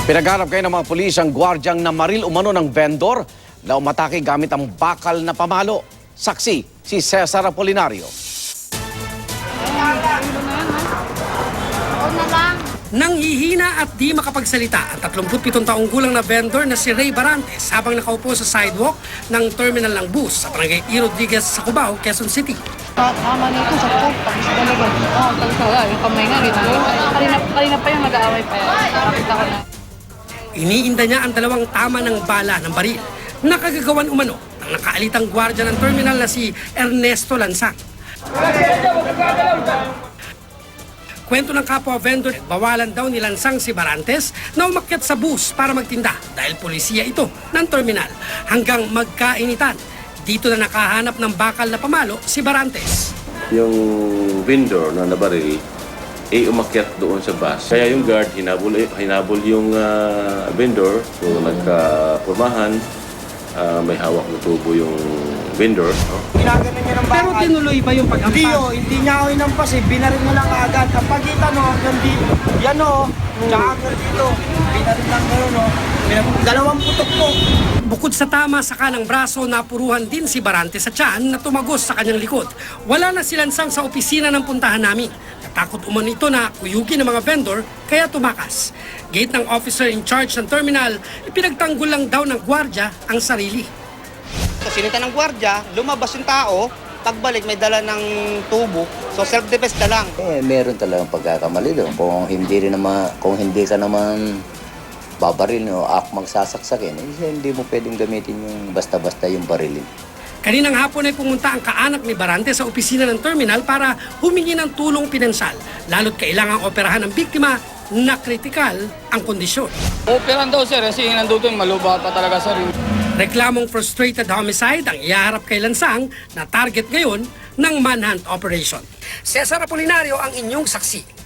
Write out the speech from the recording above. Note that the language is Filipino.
Pinaghanap kayo ng mga pulis ang gwardyang namaril umano ng vendor na umatake gamit ang bakal na pamalo. Saksi, si Cesar Apolinario. Nang hihina at di makapagsalita ang 37 taong gulang na vendor na si Ray Barantes habang nakaupo sa sidewalk ng terminal ng bus sa barangay E. Rodriguez sa Cubao, Quezon City. Tama nito sa po, pagis talaga. Talaga, yung kamay nga, kanina pa yung nag-aaway pa yan. Nakakita ko na. Iniinda niya ang dalawang tama ng bala ng baril na kagagawan umano ng nakaalitang gwardya ng terminal na si Ernesto Lansang. Kwento ng kapwa vendor, bawalan daw ni Lansang si Barantes na umakyat sa bus para magtinda dahil polisiya ito ng terminal hanggang magkainitan. Dito na nakahanap ng bakal na pamalo si Barantes. Yung vendor na nabaril ay umakyat doon sa bus. Kaya yung guard hinabol yung vendor. So nagkapurmahan, may hawak na tubo yung vendor. No? Ginagano niya ng bakal. Pero tinuloy ba yung paghampas? Hindi niya ako inampas eh. Binaril na lang agad. Ang pagitan hanggang dito. Yan tsaka hanggang dito. Binaril lang gano'n dalawang putok po. Bukod sa tama sa kanang braso, napuruhan din si Barantes sa tiyan na tumagos sa kanyang likod. Wala na si Lansang sa opisina ng puntahan namin. Natakot umano ito na kuyugin ng mga vendor kaya tumakas. Gate ng officer in charge ng terminal, ipinagtanggol lang daw ng gwardya ang sarili. Sinita ng gwardya, lumabas yung tao, pagbalik may dala ng tubo, so self-defense na lang. Meron talagang pagkakamali doon. Kung hindi ka naman babaril o magsasaksakin, hindi mo pwedeng gamitin yung basta-basta yung barilin. Kaninang hapon ay pumunta ang kaanak ni Barantes sa opisina ng terminal para humingi ng tulong pinansyal, lalo't kailangang operahan ng biktima na kritikal ang kondisyon. Operan daw sir, kasi nandito yung maluba pa talaga sir. Reklamong frustrated homicide ang ihaharap kay Lansang na target ngayon ng manhunt operation. Cesar Apolinario ang inyong saksi.